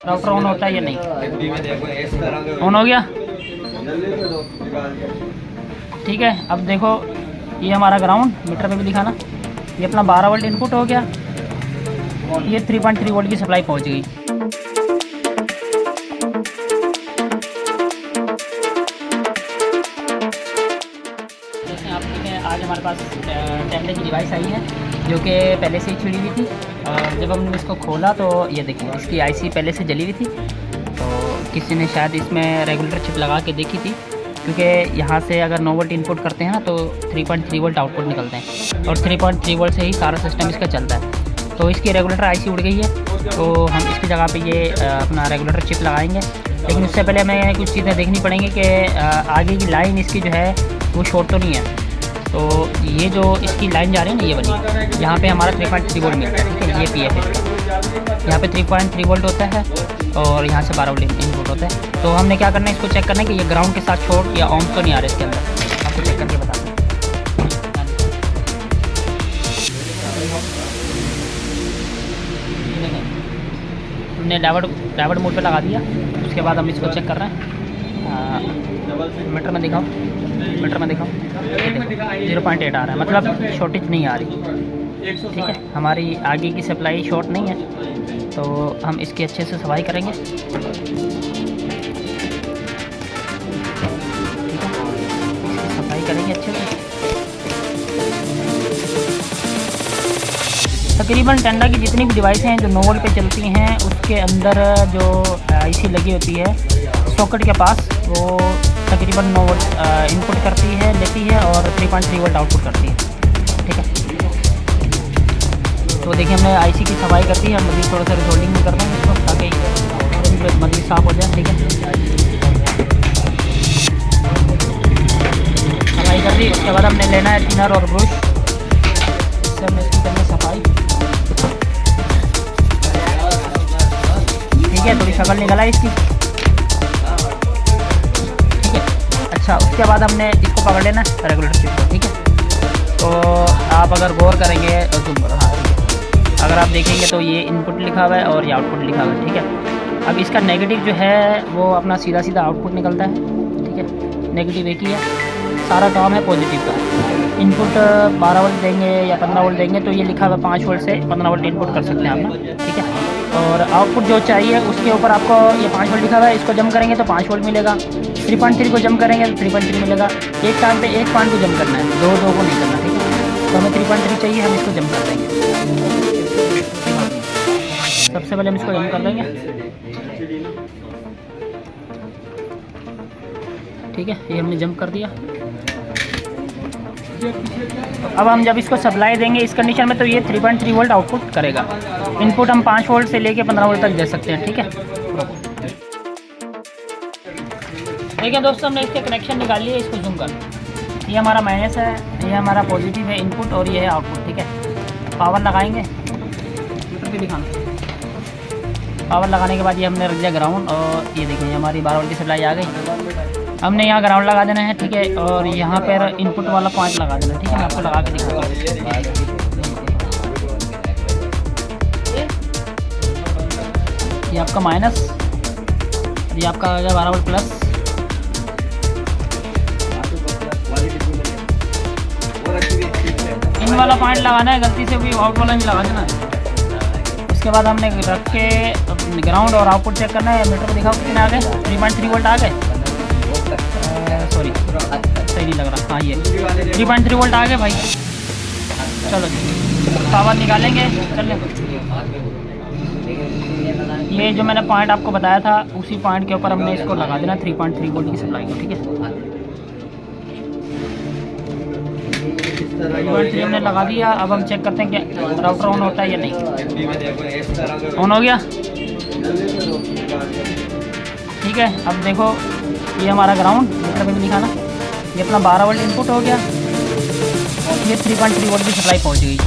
Router on होता है या नहीं? ऑन हो गया, ठीक है। अब देखो ये हमारा ग्राउंड मीटर पे भी दिखाना, ये अपना 12 वोल्ट इनपुट हो गया, ये 3.3 वोल्ट की सप्लाई पहुंच गई। जैसे आप देखें आज हमारे पास 10 की डिवाइस आई है जो कि पहले से ही छिड़ी हुई थी, और जब हमने इसको खोला तो ये देखिए इसकी आईसी पहले से जली हुई थी। तो किसी ने शायद इसमें रेगुलेटर चिप लगा के देखी थी, क्योंकि यहाँ से अगर 9 वोल्ट इनपुट करते हैं ना तो 3.3 वोल्ट आउटपुट निकलते हैं, और 3.3 वोल्ट से ही सारा सिस्टम इसका चलता है। तो इसकी रेगुलेटर आईसी उड़ गई है, तो हम इसकी जगह पे ये अपना रेगुलेटर चिप लगाएंगे। लेकिन उससे पहले हमें कुछ चीज़ें देखनी पड़ेंगी कि आगे की लाइन इसकी जो है वो शॉर्ट तो नहीं है। तो ये जो इसकी लाइन जा रही है ना, ये वाली, यहाँ पे हमारा 3.3 वोल्ट मिलता है, ठीक है। ये पीएफ है, यहाँ पे 3.3 वोल्ट होता है और यहाँ से 12 वोल्ट इनपुट होता है। तो हमने क्या करना है, इसको चेक करना है कि ये ग्राउंड के साथ शॉर्ट या ऑन तो नहीं आ रहा इसके अंदर। आपको चेक करके बता दें। हमने डाइवर्ट मोड पे लगा दिया, उसके बाद हम इसको चेक कर रहे हैं। मीटर में दिखाओ, मीटर में दिखाओ, 0.8 आ रहा है, मतलब शॉर्टेज नहीं आ रही, ठीक है। हमारी आगे की सप्लाई शॉर्ट नहीं है, तो हम इसकी अच्छे से सफाई करेंगे, ठीक है। इसकी सफाई करेंगे अच्छे से। तकरीबन टेंडा की जितनी भी डिवाइसें हैं जो 9 वोल्ट पे चलती हैं, उसके अंदर जो आईसी लगी होती है सॉकेट के पास, वो तकरीबन 9 वोल्ट इनपुट करती है, लेती है, और 3.3 वोल्ट आउटपुट करती है, ठीक है। तो देखिए हमने आईसी की सफाई कर दी है, हम मज़ीद थोड़ा सा रिजोल्डिंग भी कर देंगे इसको, ताकि मज़ीद साफ़ हो जाए, ठीक है। सफाई कर दी, उसके बाद हमने लेना है थिनर और ब्रश, इससे हमने इसकी करनी सफाई, ठीक है। थोड़ी शक्ल निकला है इसकी, ठीक है। अच्छा, उसके बाद हमने इसको पकड़ लेना है रेगुलेटर चिप को, ठीक है। तो आप अगर गौर करेंगे तो जूम करो, हाँ, अगर आप देखेंगे तो ये इनपुट लिखा हुआ है और ये आउटपुट लिखा हुआ है, ठीक है। अब इसका नेगेटिव जो है वो अपना सीधा सीधा आउटपुट निकलता है, ठीक है। नेगेटिव एक ही है, सारा काम है पॉजिटिव का। इनपुट 12 वोल्ट देंगे या 15 वोल्ट देंगे तो ये लिखा हुआ 5 वोल्ट से 15 वोल्ट इनपुट कर सकते हैं आप ना, ठीक है। और आउटपुट जो चाहिए उसके ऊपर आपको ये 5 वोल्ट लिखा हुआ है, इसको जम करेंगे तो 5 वोल्ट मिलेगा। 3.3 को जम करेंगे तो 3.3 मिलेगा। एक टाइम पे एक पॉइंट को जम करना है, दो को नहीं करना, ठीक है। तो हमें 3.3 चाहिए, हम इसको जम कर देंगे। सबसे पहले हम इसको जम कर देंगे, ठीक है। ये हमने जंप कर दिया। अब हम जब इसको सप्लाई देंगे इस कंडीशन में तो ये 3.3 वोल्ट आउटपुट करेगा। इनपुट हम 5 वोल्ट से लेके 15 वोल्ट तक दे सकते हैं, ठीक है। देखिए दोस्तों, हमने इसके कनेक्शन निकाल लिए, इसको जूम कर। ये हमारा माइनस है, ये हमारा पॉजिटिव है इनपुट, और ये है आउटपुट, ठीक है। पावर लगाएंगे, दिखाना। पावर लगाने के बाद ये हमने रख दिया ग्राउंड, और ये देखिए हमारी 12 वोल्ट की सप्लाई आ गई। हमने यहाँ ग्राउंड लगा देना है, ठीक है। और यहाँ पर इनपुट वाला पॉइंट लगा देना, ठीक है। मैं आपको लगा के दिखाऊंगा। ये आपका माइनस, ये आपका आ गया 12 वोल्ट प्लस। इन वाला पॉइंट लगाना है, गलती से भी आउट वाला नहीं लगा देना। उसके बाद हमने रख के ग्राउंड और आउटपुट चेक करना है। मीटर पर दिखाओ कितने आ गए, 3.3 वोल्ट आ गए। सॉरी, सही नहीं लग रहा, हाँ ये 3.3 वोल्ट आ गए भाई। चलो जी, पावर निकालेंगे, चलें। ये जो मैंने पॉइंट आपको बताया था, उसी पॉइंट के ऊपर हमने इसको लगा देना 3.3 वोल्ट की सप्लाई को, ठीक है। 3.3 हमने लगा दिया। अब हम चेक करते हैं कि राउटर ऑन होता है या नहीं। ऑन हो गया, ठीक है। अब देखो ये हमारा ग्राउंड मीटर पे भी दिखाना, ये अपना 12 वोल्ट इनपुट हो गया, ये 3.3 वोल्ट की सप्लाई पहुंच गई।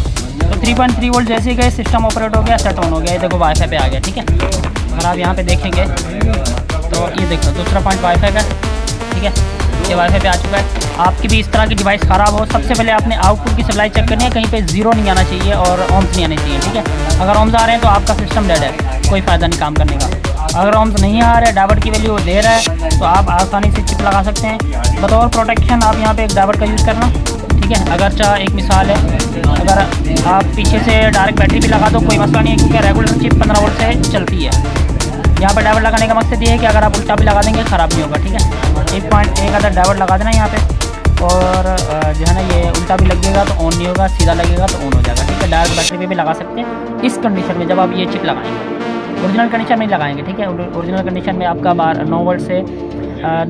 तो 3.3 वोल्ट जैसे गए सिस्टम ऑपरेट हो गया, सेट ऑन हो गया। ये देखो वाईफाई पे आ गया, ठीक है। अगर आप यहाँ पे देखेंगे तो ये देखो दूसरा पॉइंट वाईफाई का, ठीक है। ये वाईफाई पे आ चुका है। आपकी भी इस तरह की डिवाइस ख़राब हो, सबसे पहले आपने आउटपुट की सप्लाई चेक करनी है, कहीं पे जीरो नहीं आना चाहिए और ओम्स नहीं आने चाहिए, ठीक है। अगर ओम्स आ रहे हैं तो आपका सिस्टम डेड है, कोई फ़ायदा नहीं काम करने का। अगर ओम्स नहीं आ रहे, डायोड की वैल्यू दे रहा है, तो आप आसानी से चिप लगा सकते हैं। बतौर प्रोटेक्शन आप यहाँ पे एक डायोड का यूज़ करना, ठीक है। अगर चाहे एक मिसाल है, अगर आप पीछे से डायरेक्ट बैटरी भी लगा दो कोई मसला नहीं है, क्योंकि रेगुलर चिप 15 वोल्ट से चलती है। यहाँ पर डायोड लगाने का मकसद ये है कि अगर आप उल्टा भी लगा देंगे ख़राब नहीं होगा, ठीक है। 1.1 अदर डायोड लगा देना यहाँ पे, और जो है ना ये उल्टा भी लगेगा तो ऑन नहीं होगा, सीधा लगेगा तो ऑन हो जाएगा, ठीक है। डायरेक्ट बैटरी पे भी लगा सकते हैं इस कंडीशन में जब आप ये चिप लगाएंगे। ओरिजिनल कंडीशन में लगाएंगे, ठीक है। ओरिजिनल कंडीशन में आपका 9 वोल्ट से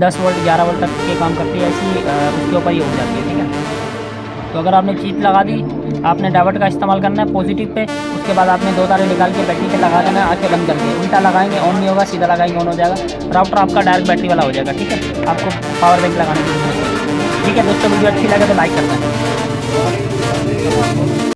10 वोल्ट 11 वोल्ट तक के काम करती है, ऐसी उसके ऊपर ये हो जाती है, ठीक है। तो अगर आपने चिप लगा दी, आपने डायोड का इस्तेमाल करना है पॉजिटिव पे, उसके बाद आपने 2 तारे निकाल के बैटरी पे लगा देना है, आँखें बंद करके। उल्टा लगाएंगे ऑन नहीं होगा, सीधा लगाएंगे ऑन हो जाएगा। राउटर आपका डायरेक्ट बैटरी वाला हो जाएगा, ठीक है। आपको पावर बैंक लगाने की जरूरत नहीं है, ठीक है। दोस्तों वीडियो अच्छी लगे तो लाइक करना है।